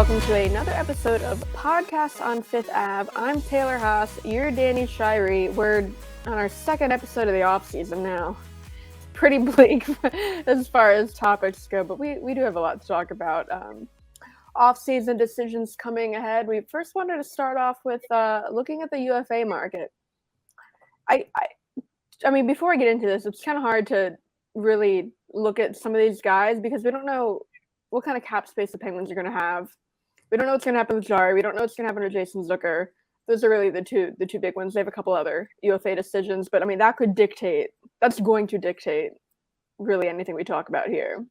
welcome to another episode of Podcast on Fifth Ave. I'm Taylor Haase, you're Danny Shirey. We're on our second episode of the off-season now. It's pretty bleak as far as topics go, but we do have a lot to talk about. Off-season decisions coming ahead. We first wanted to start off with looking at the UFA market. I mean, before I get into this, it's kind of hard to really look at some of these guys because we don't know what kind of cap space the Penguins are going to have. We don't know what's going to happen with Jarry. We don't know what's going to happen with Jason Zucker. Those are really the two big ones. They have a couple other UFA decisions, but I mean that's going to dictate really anything we talk about here.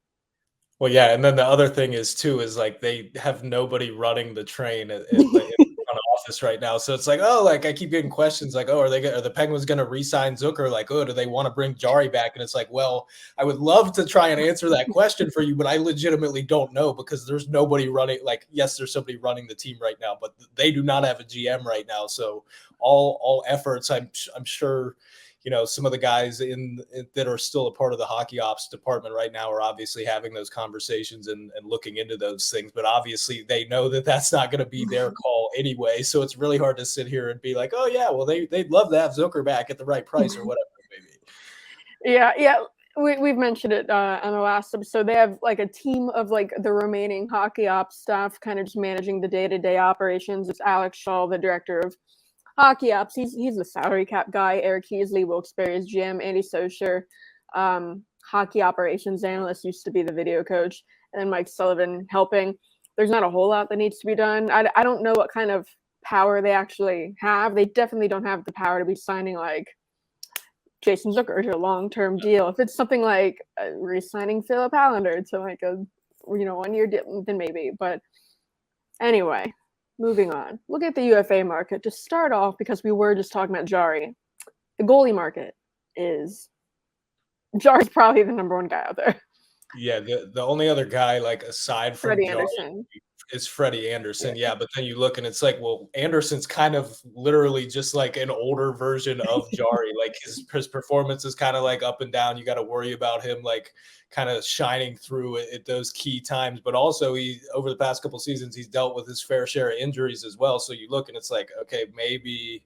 Well, yeah, and then the other thing is like they have nobody running the train in front office right now. So it's like, I keep getting questions like, are the Penguins going to re-sign Zucker? Like, do they want to bring Jarry back? And it's like, well, I would love to try and answer that question for you, but I legitimately don't know because there's nobody running. Like, yes, there's somebody running the team right now, but they do not have a GM right now. So all efforts, I'm sure. Some of the guys that are still a part of the hockey ops department right now are obviously having those conversations and looking into those things. But obviously they know that that's not going to be their call anyway. So it's really hard to sit here and be like, oh, yeah, well, they'd love to have Zucker back at the right price or whatever it may be. Yeah. We've mentioned it on the last episode. They have like a team of like the remaining hockey ops staff kind of just managing the day-to-day operations. It's Alex Shaw, the director of hockey ops. He's the salary cap guy. Eric Heasley, Wilkes-Barre's GM. Andy Socher, hockey operations analyst, used to be the video coach, and then Mike Sullivan helping. There's not a whole lot that needs to be done. I don't know what kind of power they actually have. They definitely don't have the power to be signing like Jason Zucker to a long-term deal. If it's something like re-signing Philip Hallander to like a 1-year deal, then maybe. But anyway. Moving on. Look at the UFA market. To start off, because we were just talking about Jarry, the goalie market is Jarry's probably the number one guy out there. Yeah, the only other guy like aside from Freddie Jarry Anderson is Freddie Anderson. Yeah, but then you look and it's like, well, Anderson's kind of literally just like an older version of Jarry. Like his performance is kind of like up and down. You got to worry about him like kind of shining through at those key times. But also he over the past couple seasons, he's dealt with his fair share of injuries as well. So you look and it's like, okay, maybe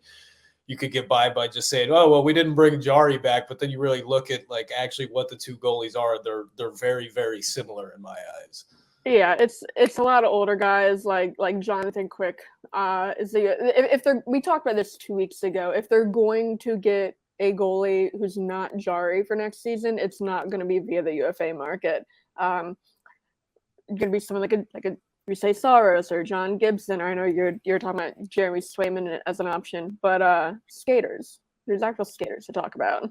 you could get by just saying, oh, well, we didn't bring Jarry back. But then you really look at like actually what the two goalies are. They're very, very similar in my eyes. Yeah, it's a lot of older guys like Jonathan Quick. We talked about this 2 weeks ago. If they're going to get a goalie who's not Jarry for next season, it's not going to be via the UFA market. Going to be someone like a Yusei Saros or John Gibson. Or I know you're talking about Jeremy Swayman as an option, but skaters. There's actual skaters to talk about.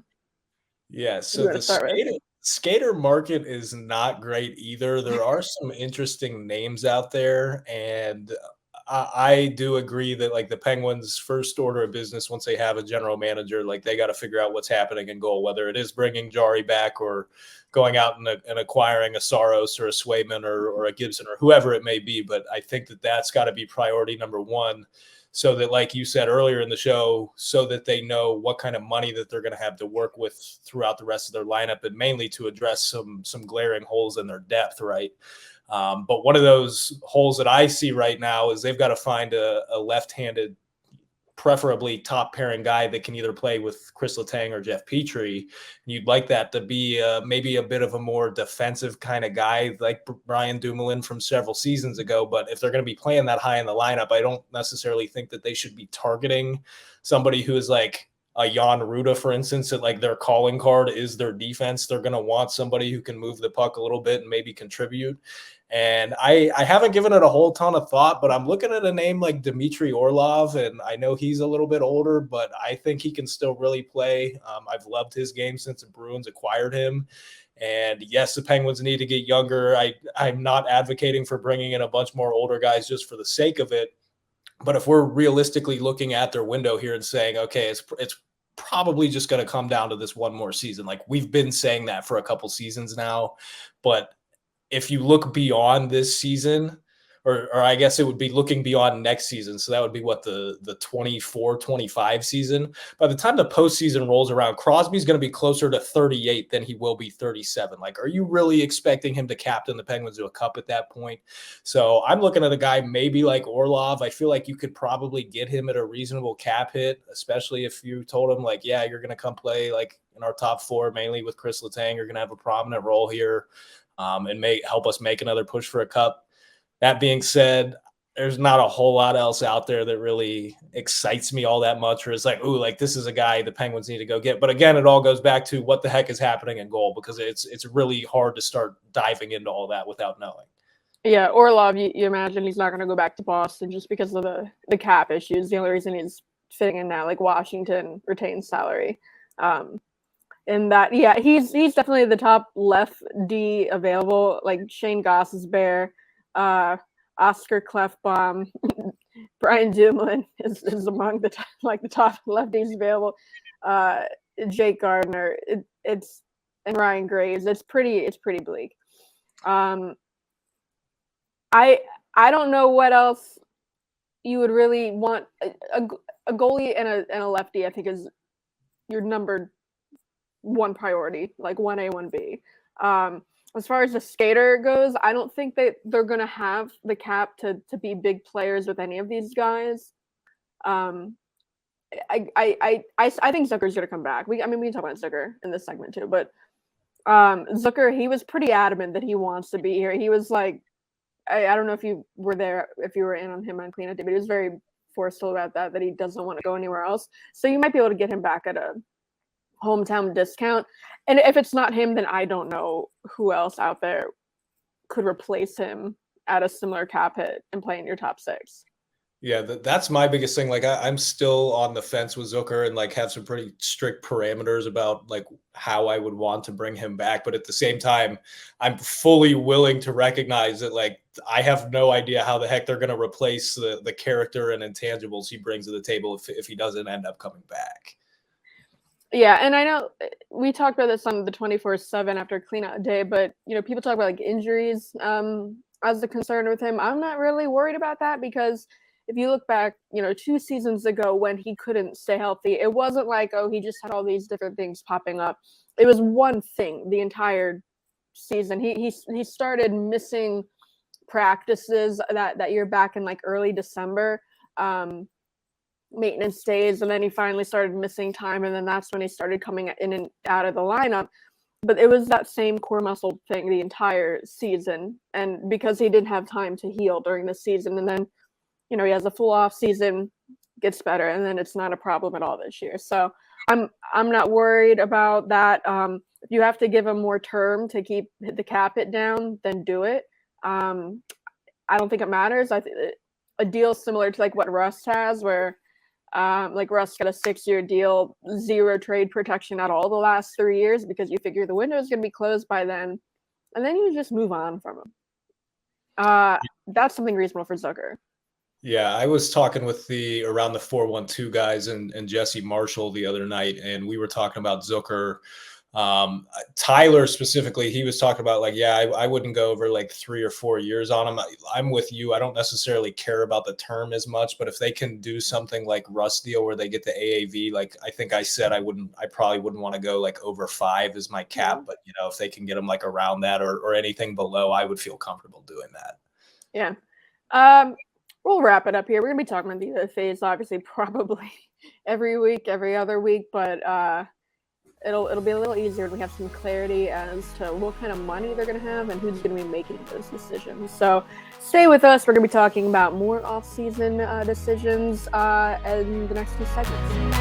Yeah, so the skater market is not great either. There are some interesting names out there, and I do agree that like the Penguins' first order of business once they have a general manager, like they got to figure out what's happening in goal, whether it is bringing Jarry back or going out and acquiring a Saros or a Swayman or a Gibson or whoever it may be. But I think that's got to be priority number one. So that, like you said earlier in the show, so that they know what kind of money that they're going to have to work with throughout the rest of their lineup, and mainly to address some glaring holes in their depth, right? But one of those holes that I see right now is they've got to find a left-handed, preferably top pairing guy that can either play with Chris Letang or Jeff Petry. And you'd like that to be maybe a bit of a more defensive kind of guy like Brian Dumoulin from several seasons ago. But if they're going to be playing that high in the lineup, I don't necessarily think that they should be targeting somebody who is like a Jan Ruda, for instance, that like their calling card is their defense. They're going to want somebody who can move the puck a little bit and maybe contribute. And I haven't given it a whole ton of thought, but I'm looking at a name like Dmitry Orlov, and I know he's a little bit older, but I think he can still really play. I've loved his game since the Bruins acquired him. And yes, the Penguins need to get younger. I'm not advocating for bringing in a bunch more older guys just for the sake of it. But if we're realistically looking at their window here and saying, okay, it's probably just going to come down to this one more season. Like we've been saying that for a couple seasons now, but if you look beyond this season, or I guess it would be looking beyond next season. So that would be what, the 24-25 season. By the time the postseason rolls around, Crosby's going to be closer to 38 than he will be 37. Like, are you really expecting him to captain the Penguins to a cup at that point? So I'm looking at a guy maybe like Orlov. I feel like you could probably get him at a reasonable cap hit, especially if you told him, like, yeah, you're going to come play like in our top four, mainly with Chris Letang. You're going to have a prominent role here, and may help us make another push for a cup. That being said, there's not a whole lot else out there that really excites me all that much, or is like, ooh, like this is a guy the Penguins need to go get. But again, it all goes back to what the heck is happening in goal, because it's really hard to start diving into all that without knowing. Yeah, Orlov, you imagine he's not going to go back to Boston just because of the cap issues. The only reason he's fitting in now, like Washington retains salary. And that, yeah, he's definitely the top left D available. Like Shane Goss is bare. Oscar Klefbom, Brian Dumoulin is among the top lefties available. Jake Gardner, it's and Ryan Graves. It's pretty bleak. I don't know what else you would really want. A goalie and a lefty, I think, is your number one priority, like 1A, 1B. As far as the skater goes, I don't think that they're going to have the cap to be big players with any of these guys. I think Zucker's going to come back. We can talk about Zucker in this segment too, but Zucker, he was pretty adamant that he wants to be here. He was like, I don't know if you were there, if you were in on him on Clean Up Day, but he was very forceful about that he doesn't want to go anywhere else. So you might be able to get him back at a hometown discount. And if it's not him, then I don't know who else out there could replace him at a similar cap hit and play in your top six. Yeah, that's my biggest thing. Like, I'm still on the fence with Zucker and like have some pretty strict parameters about like how I would want to bring him back. But at the same time, I'm fully willing to recognize that like I have no idea how the heck they're going to replace the character and intangibles he brings to the table if he doesn't end up coming back. Yeah, and I know we talked about this on the 24/7 after cleanout day, but people talk about like injuries as a concern with him. I'm not really worried about that, because if you look back, 2 seasons ago when he couldn't stay healthy, it wasn't like, oh, he just had all these different things popping up. It was one thing the entire season. He started missing practices that year back in like early December. Maintenance days, and then he finally started missing time, and then that's when he started coming in and out of the lineup. But it was that same core muscle thing the entire season, and because he didn't have time to heal during the season, and then he has a full off season, gets better, and then it's not a problem at all this year. So I'm not worried about that. If you have to give him more term to keep the cap hit down, then do it. I don't think it matters. I think a deal similar to like what Rust has, where like Russ got a 6-year deal, 0 trade protection at all the last 3 years, because you figure the window is going to be closed by then, and then you just move on from him. That's something reasonable for Zucker. Yeah, I was talking with around the 412 guys and Jesse Marshall the other night, and we were talking about Zucker. Tyler specifically, he was talking about like, yeah, I wouldn't go over like 3 or 4 years on him. I'm with you. I don't necessarily care about the term as much, but if they can do something like Russ deal where they get the AAV, like I think I said, I probably wouldn't want to go like over 5 as my cap, but if they can get them like around that or anything below, I would feel comfortable doing that. Yeah. We'll wrap it up here. We're gonna be talking about the phase obviously probably every week, every other week, but it'll be a little easier when we have some clarity as to what kind of money they're going to have and who's going to be making those decisions. So stay with us. We're going to be talking about more off-season decisions in the next few segments.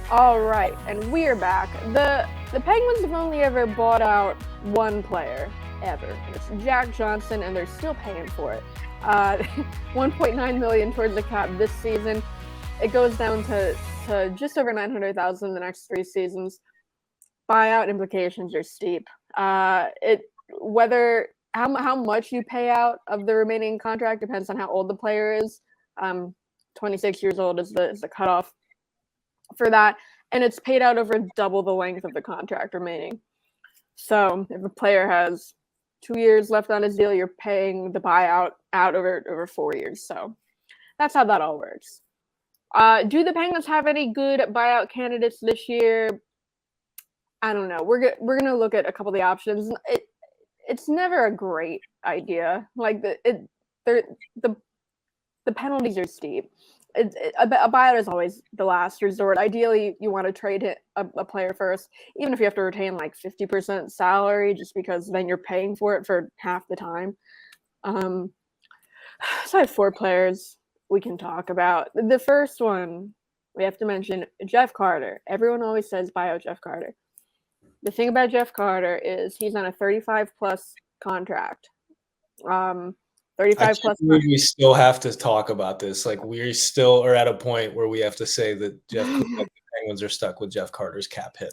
All right, and we're back. The Penguins have only ever bought out one player ever. It's Jack Johnson, and they're still paying for it. $1.9 million towards the cap this season. It goes down to just over $900,000 the next 3 seasons. Buyout implications are steep. How much you pay out of the remaining contract depends on how old the player is. 26 years old is the cutoff for that, and it's paid out over double the length of the contract remaining. So if a player has 2 years left on his deal. You're paying the buyout out over 4 years. So that's how that all works. Do the Penguins have any good buyout candidates this year? I don't know. We're gonna look at a couple of the options. It's never a great idea. Like the penalties are steep. A buyout is always the last resort. Ideally, you want to trade a player first, even if you have to retain like 50% salary, just because then you're paying for it for half the time. So I have 4 players we can talk about. The first one we have to mention, Jeff Carter. Everyone always says buyout Jeff Carter. The thing about Jeff Carter is he's on a 35-plus contract. 35 plus. We still have to talk about this. Like, we still are at a point where we have to say that the Penguins are stuck with Jeff Carter's cap hit.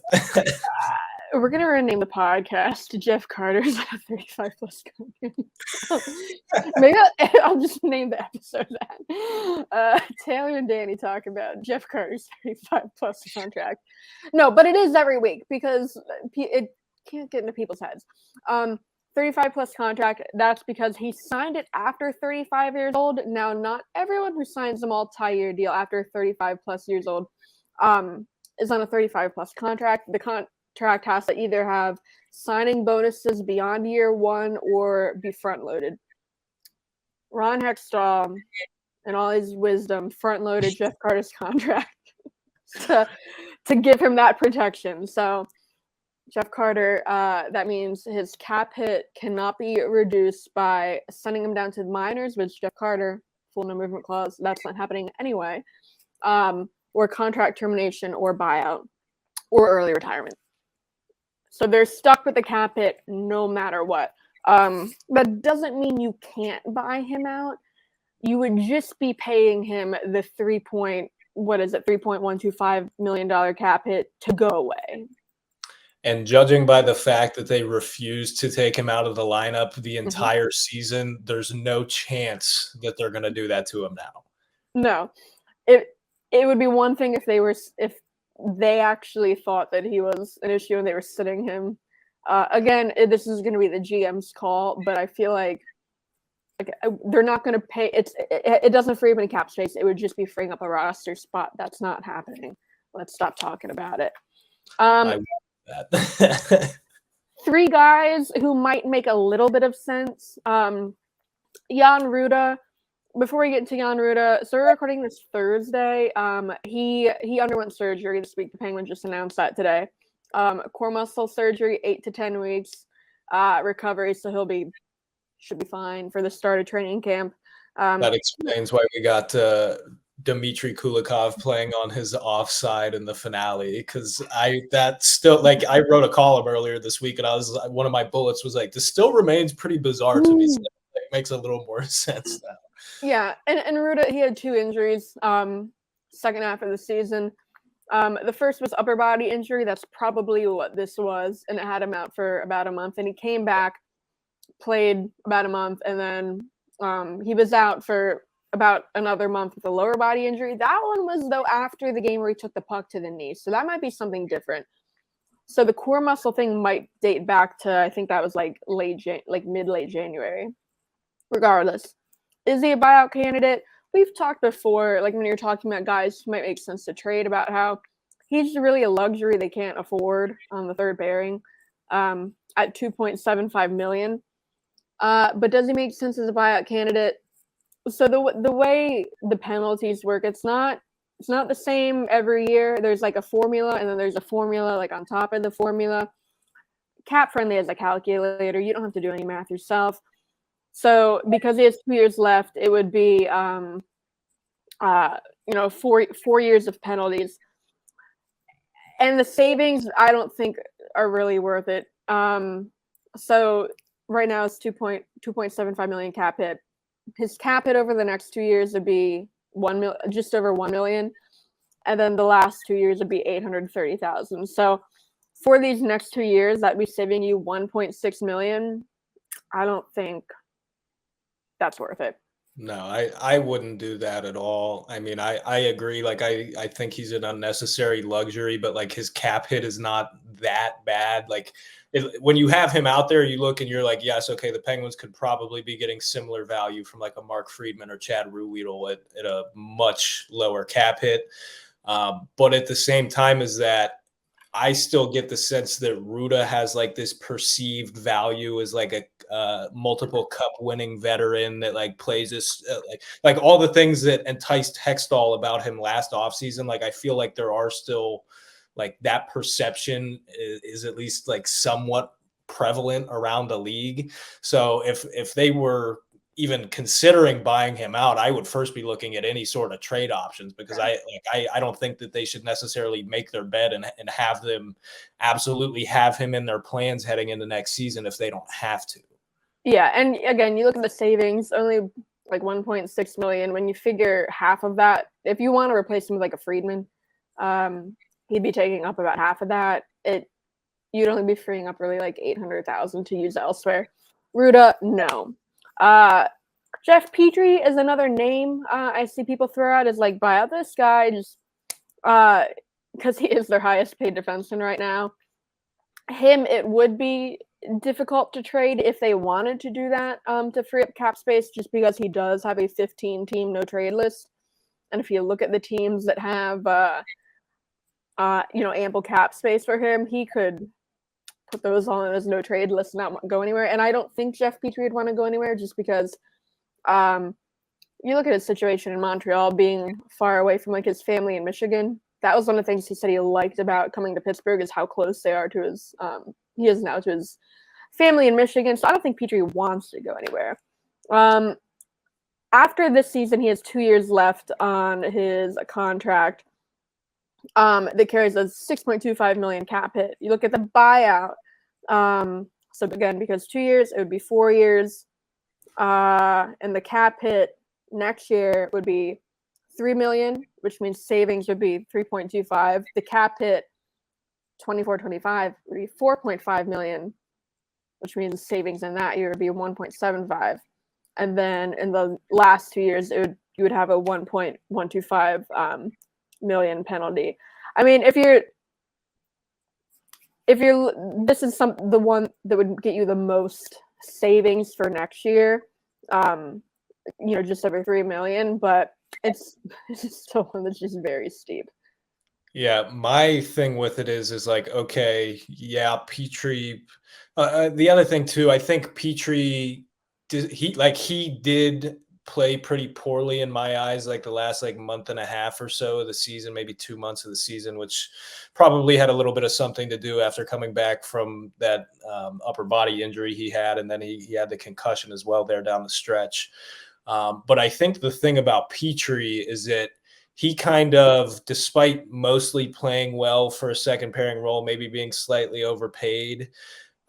We're gonna rename the podcast to Jeff Carter's 35 plus contract. Maybe I'll just name the episode that. Taylor and Danny talk about Jeff Carter's 35 plus contract. No, but it is every week because it can't get into people's heads. 35 plus contract, that's because he signed it after 35 years old. Now, not everyone who signs a multi-year deal after 35 plus years old is on a 35 plus contract. The contract has to either have signing bonuses beyond year 1 or be front-loaded. Ron Hextall, in all his wisdom, front-loaded Jeff Carter's contract to give him that protection. So Jeff Carter, that means his cap hit cannot be reduced by sending him down to the minors, which Jeff Carter, full no movement clause, that's not happening anyway, or contract termination or buyout or early retirement. So they're stuck with the cap hit no matter what. That doesn't mean you can't buy him out. You would just be paying him the $3.125 million cap hit to go away. And judging by the fact that they refused to take him out of the lineup the entire season, there's no chance that they're going to do that to him now. No, it would be one thing if they actually thought that he was an issue and they were sitting him. Again, this is going to be the GM's call, but I feel like they're not going to pay. It doesn't free up any cap space. It would just be freeing up a roster spot. That's not happening. Let's stop talking about it. That. 3 guys who might make a little bit of sense. Jan Ruda. Before we get into Jan Ruda, so we're recording this Thursday. He underwent surgery this week. The Penguins just announced that today. Core muscle surgery, 8 to 10 weeks recovery, so should be fine for the start of training camp. That explains why we got Dmitry Kulikov playing on his offside in the finale, because I wrote a column earlier this week, and one of my bullets was like, this still remains pretty bizarre to me. So it makes a little more sense now. Yeah, and Ruda, he had 2 injuries second half of the season. The first was upper body injury. That's probably what this was, and it had him out for about a month. And he came back, played about a month, and then he was out for about another month with a lower body injury. That one was, though, after the game where he took the puck to the knee. So that might be something different. So the core muscle thing might date back to, I think that was like mid-late January. Regardless, is he a buyout candidate? We've talked before, like when you're talking about guys who might make sense to trade, about how he's really a luxury they can't afford on the third pairing at $2.75 million. But does he make sense as a buyout candidate? So the way the penalties work, it's not the same every year. There's like a formula, and then there's a formula like on top of the formula. Cap Friendly has a calculator. You don't have to do any math yourself. So because he has 2 years left, it would be 4 years of penalties. And the savings, I don't think, are really worth it. So right now it's 2.75 million cap hit. His cap hit over the next 2 years would be just over 1 million, and then the last 2 years would be 830,000. So for these next 2 years, that'd be saving you 1.6 million. I don't think that's worth it. No, I wouldn't do that at all. I mean, I agree. Like I think he's an unnecessary luxury, but like his cap hit is not that bad. Like when you have him out there, you look and you're like, yes, okay, the Penguins could probably be getting similar value from like a Mark Friedman or Chad Ruhwedel at a much lower cap hit. But at the same time as that, I still get the sense that Ruda has like this perceived value as like a multiple cup winning veteran that like plays this like all the things that enticed Hextall about him last offseason. Like I feel like there are still like that perception is at least like somewhat prevalent around the league. So if they were even considering buying him out, I would first be looking at any sort of trade options because I don't think that they should necessarily make their bed and have them absolutely have him in their plans heading into next season if they don't have to. Yeah, and again, you look at the savings, only like 1.6 million. When you figure half of that, if you want to replace him with like a Friedman, he'd be taking up about half of that. You'd only be freeing up really like 800,000 to use elsewhere. Ruda, no. Jeff Petry is another name I see people throw out as like buy out this guy just because he is their highest paid defenseman right now. Him, it would be difficult to trade if they wanted to do that to free up cap space, just because he does have a 15-team no trade list. And if you look at the teams that have ample cap space for him, he could put those on his no trade list and not go anywhere. And I don't think Jeff Petry would want to go anywhere just because you look at his situation in Montreal, being far away from like his family in Michigan. That was one of the things he said he liked about coming to Pittsburgh is how close they are to his he is now to his family in Michigan. So I don't think Petry wants to go anywhere. After this season, he has 2 years left on his contract that carries a $6.25 million cap hit. You look at the buyout. So again, because 2 years, it would be 4 years. And the cap hit next year would be $3 million, which means savings would be 3.25. The cap hit 24-25 would be 4.5 million, which means savings in that year would be 1.75. And then in the last 2 years, you would have a 1.125 million penalty. I mean, if you're this is the one that would get you the most savings for next year, just over 3 million, but it's still one that's just very steep. Yeah, my thing with it is like, okay, yeah, Petry. The other thing too, I think Petry he did play pretty poorly in my eyes, like the last like month and a half or so of the season, maybe 2 months of the season, which probably had a little bit of something to do after coming back from that upper body injury he had, and then he had the concussion as well there down the stretch. But I think the thing about Petry is that he kind of, despite mostly playing well for a second pairing role, maybe being slightly overpaid,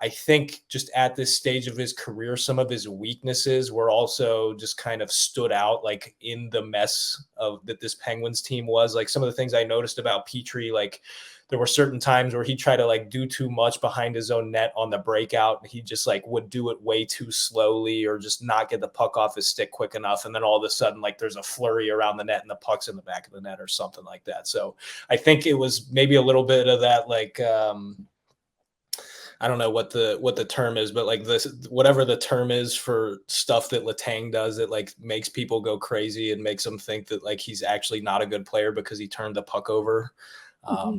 I think just at this stage of his career, some of his weaknesses were also just kind of stood out, like in the mess of that this Penguins team was. Like some of the things I noticed about Petry, like there were certain times where he tried to like do too much behind his own net on the breakout. He just like would do it way too slowly or just not get the puck off his stick quick enough. And then all of a sudden, like there's a flurry around the net and the puck's in the back of the net or something like that. So I think it was maybe a little bit of that, like, I don't know what the term is, but like this, whatever the term is for stuff that Letang does, that like makes people go crazy and makes them think that like he's actually not a good player because he turned the puck over.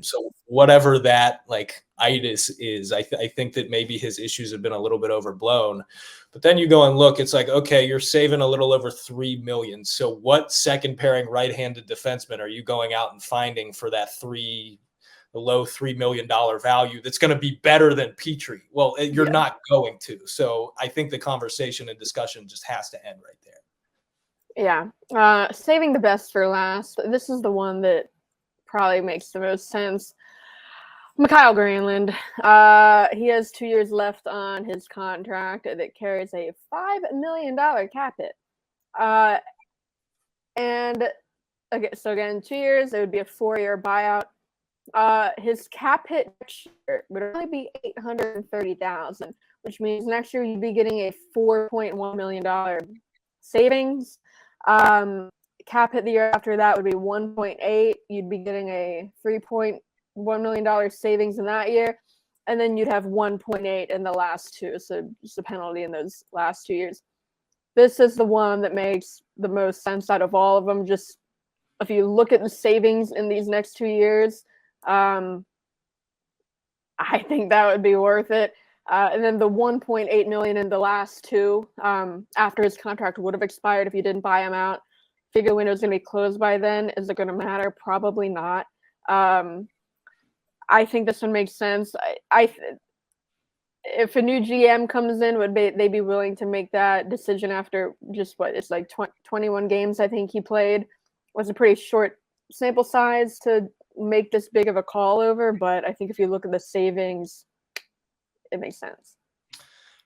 So whatever that like itis is, I think that maybe his issues have been a little bit overblown. But then you go and look, it's like, okay, you're saving a little over 3 million. So what second pairing right-handed defenseman are you going out and finding for that the low $3 million value that's going to be better than Petry? Well, you're not going to. So I think the conversation and discussion just has to end right there. Yeah. Saving the best for last. This is the one that probably makes the most sense. Mikael Granlund. He has 2 years left on his contract that carries a $5 million cap hit. And okay, so again, 2 years, it would be a 4-year buyout. His cap hit next year would only be $830,000, which means next year you'd be getting a $4.1 million savings. Cap hit the year after that would be 1.8. You'd be getting a $3.1 million savings in that year. And then you'd have 1.8 in the last two. So just a penalty in those last 2 years. This is the one that makes the most sense out of all of them. Just if you look at the savings in these next 2 years, I think that would be worth it. And then the 1.8 million in the last two, after his contract would have expired if you didn't buy him out. Figure the window is going to be closed by then. Is it going to matter? Probably not. I think this one makes sense. If a new GM comes in, would they be willing to make that decision after just it's like 21 games I think he played? Was a pretty short sample size to make this big of a call over, but I think if you look at the savings, it makes sense.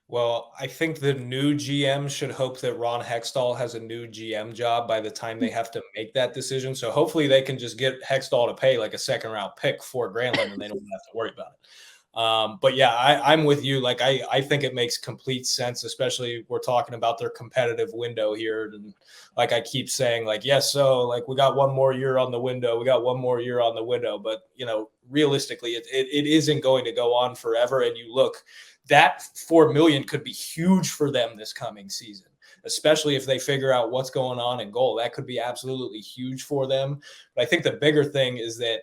Well, I think the new GM should hope that Ron Hextall has a new GM job by the time they have to make that decision. So hopefully they can just get Hextall to pay like a second-round pick for Granlund, and they don't have to worry about it. But yeah, I'm with you. Like I think it makes complete sense, especially we're talking about their competitive window here. And like I keep saying, like, yes, so like we got one more year on the window. We got one more year on the window. But, you know, realistically, it isn't going to go on forever. And you look, that $4 million could be huge for them this coming season, especially if they figure out what's going on in goal. That could be absolutely huge for them. But I think the bigger thing is that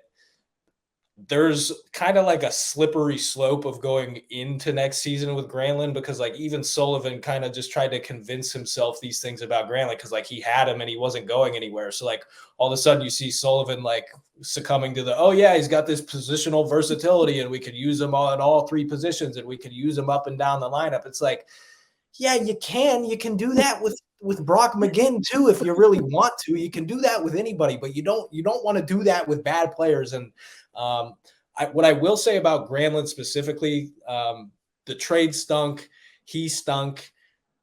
there's kind of like a slippery slope of going into next season with Granlund, because like even Sullivan kind of just tried to convince himself these things about Granlund because like he had him and he wasn't going anywhere. So like all of a sudden you see Sullivan like succumbing to the, oh yeah, he's got this positional versatility and we could use him all in all three positions and we could use him up and down the lineup. It's like, yeah, you can do that with Brock McGinn too if you really want to. You can do that with anybody, but you don't want to do that with bad players. And what I will say about Granlund specifically, the trade stunk. He stunk.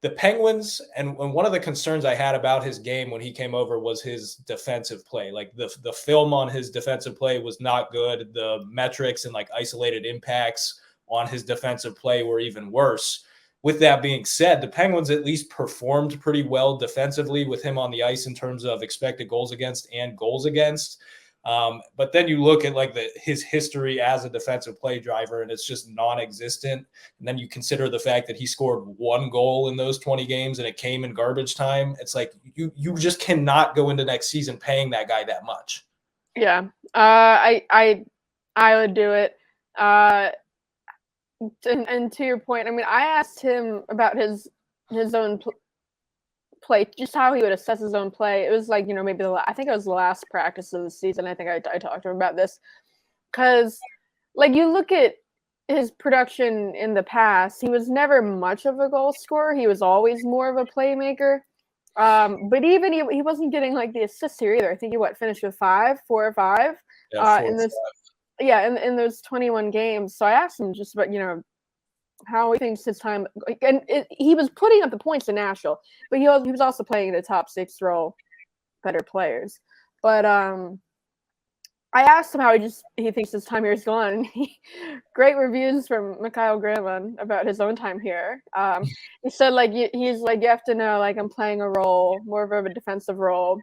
The Penguins, and one of the concerns I had about his game when he came over was his defensive play. Like the film on his defensive play was not good. The metrics and like isolated impacts on his defensive play were even worse. With that being said, the Penguins at least performed pretty well defensively with him on the ice in terms of expected goals against and goals against. But then you look at like his history as a defensive play driver, and it's just non-existent. And then you consider the fact that he scored one goal in those 20 games and it came in garbage time. It's like you just cannot go into next season paying that guy that much. Yeah, I would do it. And to your point, I mean, I asked him about his own play, just how he would assess his own play. It was like, you know, maybe I think it was the last practice of the season. I think I talked to him about this because, like, you look at his production in the past, he was never much of a goal scorer. He was always more of a playmaker. But even he wasn't getting like the assists here either. I think he finished with 4 or 5 in this. Yeah, in those 21 games. So I asked him just about, you know, how he thinks his time, and he was putting up the points in Nashville, but he was also playing in the top 6 role, better players. But I asked him how he thinks his time here is gone. And great reviews from Mikael Granlund about his own time here. He said like he's like, you have to know, like, I'm playing a role, more of a defensive role.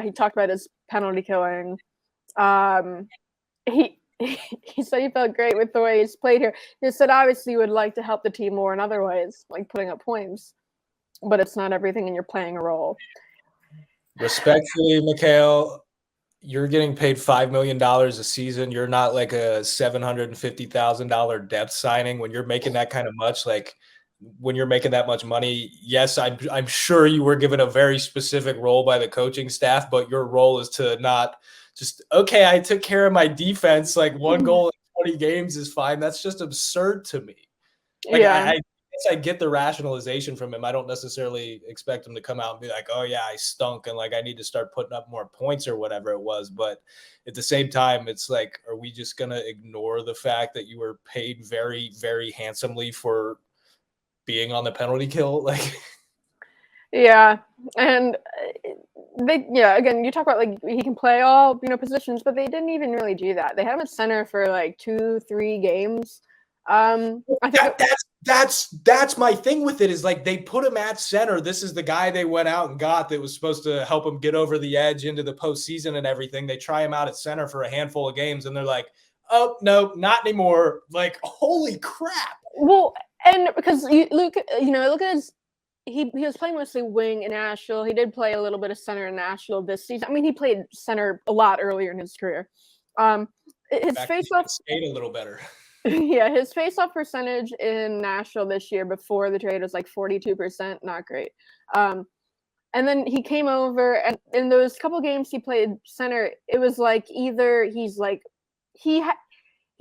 He talked about his penalty killing. He said he felt great with the way he's played here. He said obviously you would like to help the team more in other ways, like putting up points, but it's not everything and you're playing a role. Respectfully, Mikael, you're getting paid $5 million a season. You're not like a $750,000 depth signing. When you're making that kind of much, like when you're making that much money, yes, I'm sure you were given a very specific role by the coaching staff, but your role is to not just, okay, I took care of my defense. Like one goal in 20 games is fine. That's just absurd to me. Like, yeah. I guess I get the rationalization from him. I don't necessarily expect him to come out and be like, oh yeah, I stunk and like I need to start putting up more points or whatever it was. But at the same time, it's like, are we just going to ignore the fact that you were paid very, very handsomely for being on the penalty kill? Like, yeah. And again, you talk about like he can play all, you know, positions, but they didn't even really do that. They had him at center for like 2-3 games. I think That's my thing with it, is like they put him at center. This is the guy they went out and got that was supposed to help him get over the edge into the postseason and everything. They try him out at center for a handful of games, and they're like, oh, no, not anymore. Like, holy crap. Well, and because look at his, he was playing mostly wing in Nashville. He did play a little bit of center in Nashville this season. I mean, he played center a lot earlier in his career. His faceoff skate a little better. Yeah, his faceoff percentage in Nashville this year before the trade was like 42%, not great. And then he came over, and in those couple games he played center, it was like either he's like he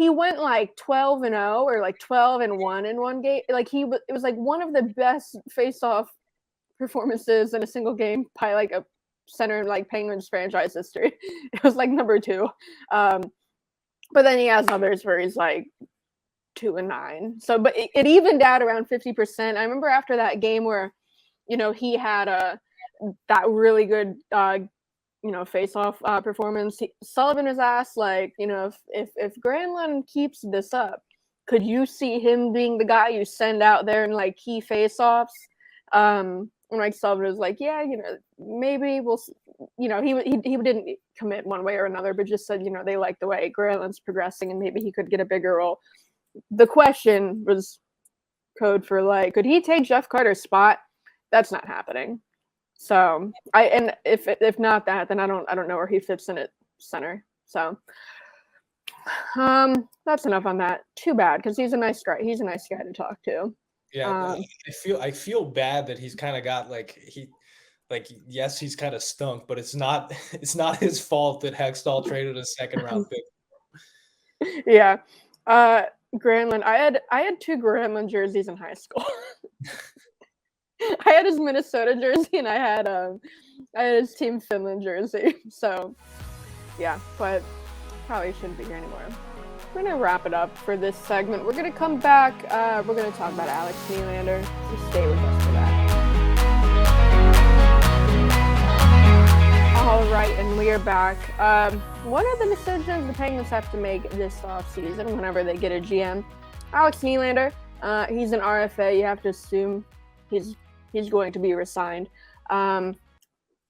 went like 12-0 or like 12-1 in one game. Like it was like one of the best faceoff performances in a single game by like a center in like Penguins franchise history. It was like number 2. But then he has others where he's like 2-9. So, but it evened out around 50%. I remember after that game where, he had that really good, face-off performance. Sullivan was asked, like, if Granlund keeps this up, could you see him being the guy you send out there in like key face-offs? And Mike Sullivan was like, yeah, maybe we'll, he didn't commit one way or another, but just said, they like the way Granlund's progressing and maybe he could get a bigger role. The question was code for like, could he take Jeff Carter's spot? That's not happening. So if not that, then I don't know where he fits in at center. So that's enough on that. Too bad, because he's a nice guy. He's a nice guy to talk to. Yeah, I feel bad that he's kind of got yes, he's kind of stunk, but it's not his fault that Hextall traded a second round pick. Yeah, Granlund. I had 2 Granlund jerseys in high school. I had his Minnesota jersey and I had his Team Finland jersey. So yeah, but probably shouldn't be here anymore. We're going to wrap it up for this segment. We're going to come back. We're going to talk about Alex Nylander. So stay with us for that. All right, and we are back. One of the decisions the Penguins have to make this offseason whenever they get a GM, Alex Nylander, he's an RFA. You have to assume he's going to be resigned. But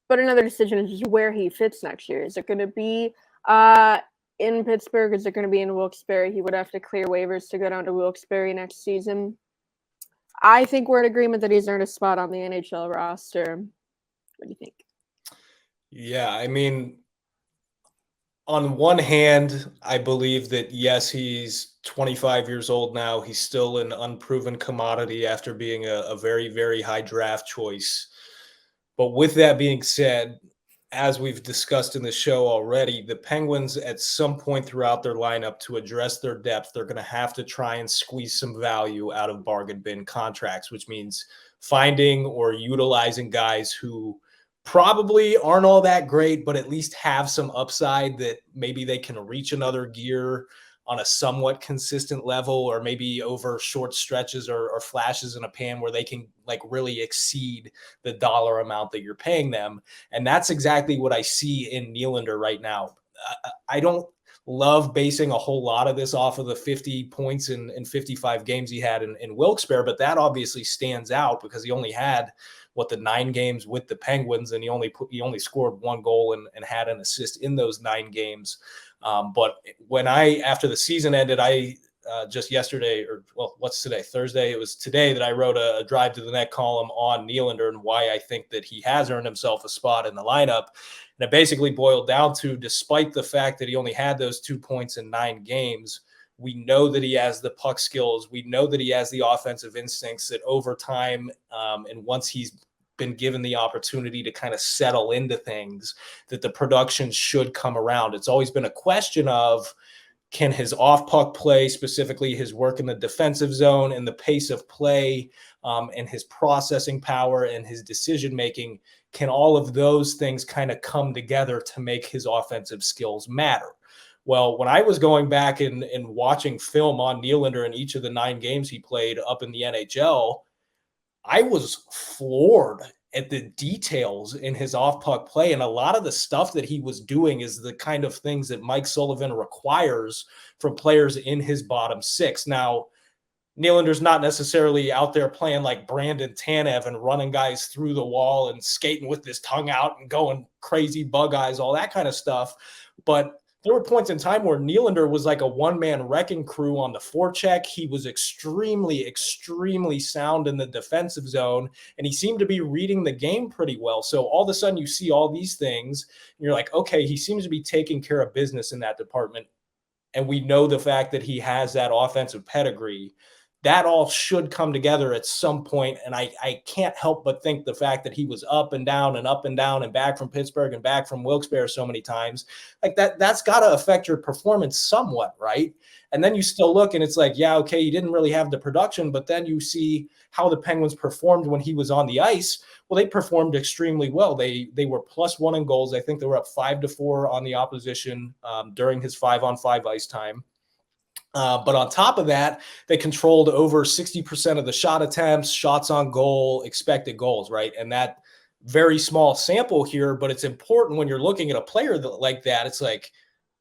another decision is just where he fits next year. Is it going to be in Pittsburgh? Is it going to be in Wilkes-Barre? He would have to clear waivers to go down to Wilkes-Barre next season. I think we're in agreement that he's earned a spot on the NHL roster. What do you think? Yeah, I mean, on one hand, I believe that, yes, he's 25 years old now. He's still an unproven commodity after being a very, very high draft choice. But with that being said, as we've discussed in the show already, the Penguins at some point throughout their lineup, to address their depth, they're going to have to try and squeeze some value out of bargain bin contracts, which means finding or utilizing guys who probably aren't all that great, but at least have some upside that maybe they can reach another gear on a somewhat consistent level, or maybe over short stretches or flashes in a pan where they can like really exceed the dollar amount that you're paying them. And that's exactly what I see in Nylander right now. I don't love basing a whole lot of this off of the 50 points in 55 games he had in Wilkes-Barre, but that obviously stands out because he only had the 9 games with the Penguins, and he only scored 1 goal and had an assist in those 9 games. But when after the season ended, I just yesterday, or well, what's today? Thursday. It was today that I wrote a drive to the net column on Nylander and why I think that he has earned himself a spot in the lineup. And it basically boiled down to, despite the fact that he only had those 2 points in 9 games, we know that he has the puck skills. We know that he has the offensive instincts that over time, and once he's been given the opportunity to kind of settle into things, that the production should come around. It's always been a question of, can his off-puck play, specifically his work in the defensive zone and the pace of play, and his processing power and his decision-making, can all of those things kind of come together to make his offensive skills matter? Well, when I was going back and watching film on Nylander in each of the 9 games he played up in the NHL, I was floored at the details in his off-puck play. And a lot of the stuff that he was doing is the kind of things that Mike Sullivan requires from players in his bottom 6. Now, Nylander's not necessarily out there playing like Brandon Tanev and running guys through the wall and skating with his tongue out and going crazy bug eyes, all that kind of stuff. But there were points in time where Nylander was like a one-man wrecking crew on the forecheck. He was extremely, extremely sound in the defensive zone, and he seemed to be reading the game pretty well. So all of a sudden you see all these things, and you're like, okay, he seems to be taking care of business in that department. And we know the fact that he has that offensive pedigree. That all should come together at some point. And I can't help but think the fact that he was up and down and back from Pittsburgh and back from Wilkes-Barre so many times, like that's got to affect your performance somewhat, right? And then you still look and it's like, yeah, okay, he didn't really have the production, but then you see how the Penguins performed when he was on the ice. Well, they performed extremely well. They were +1 in goals. I think they were up 5-4 on the opposition during his 5-on-5 ice time. But on top of that, they controlled over 60% of the shot attempts, shots on goal, expected goals, right? And that very small sample here, but it's important when you're looking at a player like that. It's like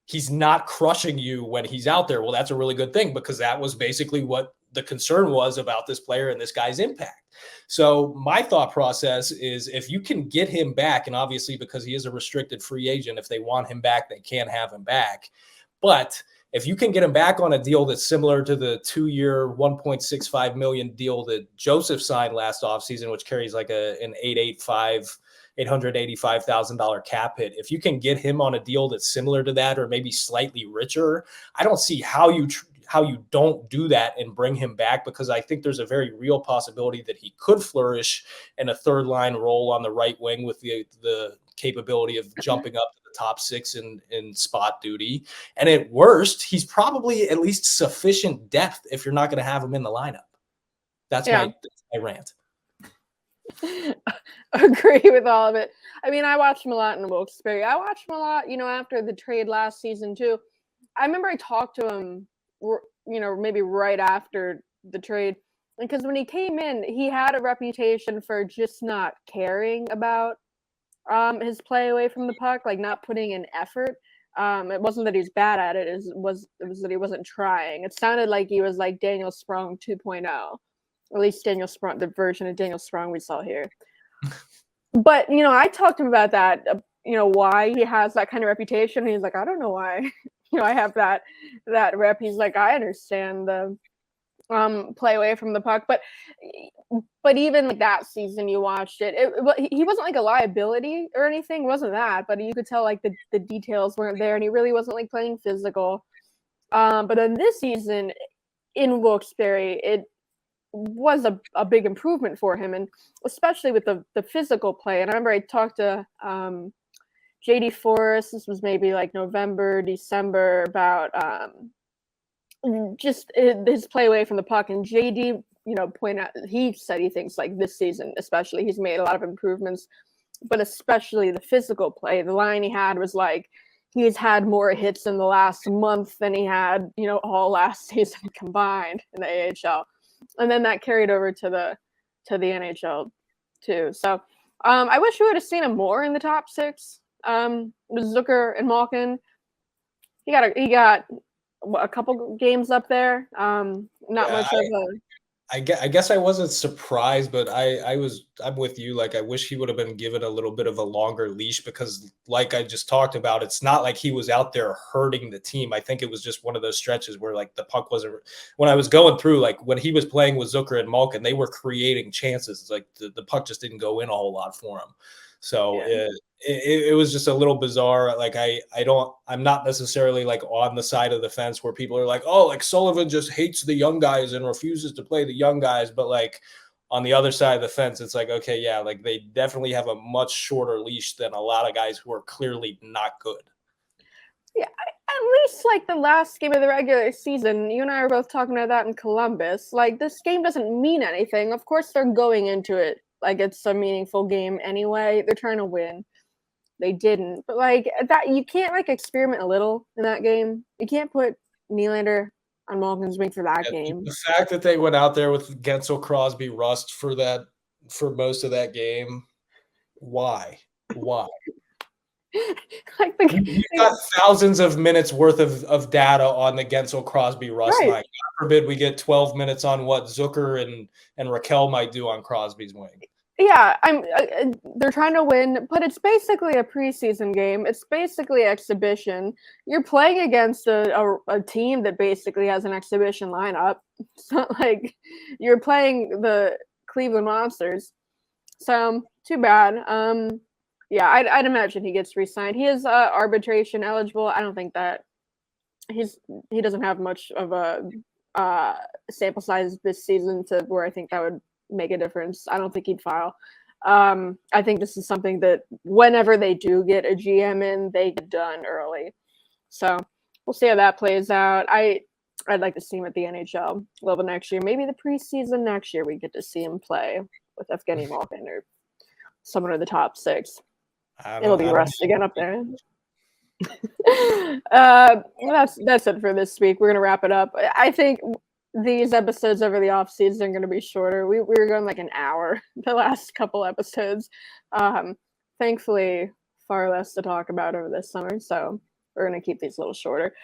he's not crushing you when he's out there. Well, that's a really good thing because that was basically what the concern was about this player and this guy's impact. So my thought process is if you can get him back, and obviously because he is a restricted free agent, if they want him back, they can have him back. But if you can get him back on a deal that's similar to the 2-year, $1.65 million deal that Joseph signed last offseason, which carries like an $885,000 cap hit. If you can get him on a deal that's similar to that, or maybe slightly richer, I don't see how you don't do that and bring him back, because I think there's a very real possibility that he could flourish in a third line role on the right wing with the capability of jumping up to the top 6 in spot duty. And at worst, he's probably at least sufficient depth if you're not going to have him in the lineup. That's my rant. Agree with all of it. I mean, I watched him a lot in Wilkes-Barre. I watched him a lot, after the trade last season too. I remember I talked to him, maybe right after the trade, because when he came in, he had a reputation for just not caring about his play away from the puck, like not putting in effort. It wasn't that he was bad at it; it was that he wasn't trying. It sounded like he was like Daniel Sprong 2.0, at least Daniel Sprong, the version of Daniel Sprong we saw here. But I talked to him about that. Why he has that kind of reputation. And he's like, I don't know why. I have that rep. He's like, I understand the play away from the puck, but even like that season you watched it, he wasn't like a liability or anything. It wasn't that, but you could tell like the details weren't there, and he really wasn't like playing physical. But then this season in Wilkes-Barre, it was a big improvement for him, and especially with the physical play. And I remember I talked to JD Forrest, this was maybe like November, December, about just his play away from the puck, and JD point out, he said he thinks like this season especially he's made a lot of improvements, but especially the physical play. The line he had was like he's had more hits in the last month than he had all last season combined in the AHL, and then that carried over to the NHL too. So I wish we would have seen him more in the top 6 with Zucker and Malkin. He got a couple games up there. Not much of a. I guess I wasn't surprised, but I'm with you. Like, I wish he would have been given a little bit of a longer leash, because like I just talked about, it's not like he was out there hurting the team. I think it was just one of those stretches where like the puck wasn't, when I was going through, like when he was playing with Zucker and Malkin, they were creating chances. It's like the puck just didn't go in a whole lot for him. So it was just a little bizarre. Like I'm not necessarily like on the side of the fence where people are like, oh, like Sullivan just hates the young guys and refuses to play the young guys. But like on the other side of the fence, it's like, okay, yeah, like they definitely have a much shorter leash than a lot of guys who are clearly not good. Yeah, at least like the last game of the regular season, you and I were both talking about that in Columbus. Like, this game doesn't mean anything. Of course, they're going into it like it's a meaningful game anyway. They're trying to win. They didn't. But like that, you can't like experiment a little in that game. You can't put Nylander on Malkin's wing for that game. The fact that they went out there with Gensel, Crosby, Rust for most of that game. Why? Like you got thousands of minutes worth of data on the Gensel, Crosby, Russ line. God forbid we get 12 minutes on what Zucker and Raquel might do on Crosby's wing. Yeah, they're trying to win, but it's basically a preseason game. It's basically exhibition. You're playing against a team that basically has an exhibition lineup. It's not like you're playing the Cleveland Monsters. So, too bad. Yeah, I'd imagine he gets re-signed. He is arbitration eligible. I don't think that he doesn't have much of a sample size this season to where I think that would make a difference. I don't think he'd file. I think this is something that whenever they do get a GM in, they get done early. So we'll see how that plays out. I'd like to see him at the NHL level next year. Maybe the preseason next year we get to see him play with Evgeny Malkin or someone of the top six. It'll be Rust again up there. That's it for this week. We're gonna wrap it up. I think these episodes over the off season are going to be shorter. We were going like an hour the last couple episodes. Thankfully, far less to talk about over this summer, so we're going to keep these a little shorter.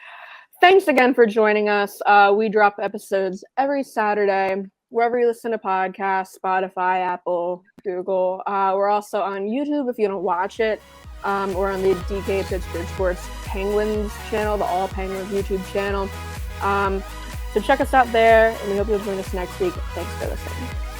Thanks again for joining us. We drop episodes every Saturday, wherever you listen to podcasts, Spotify, Apple, Google. We're also on YouTube if you don't watch it. We're on the DK Pittsburgh Sports Penguins channel, the All Penguins YouTube channel. So check us out there, and we hope you'll join us next week. Thanks for listening.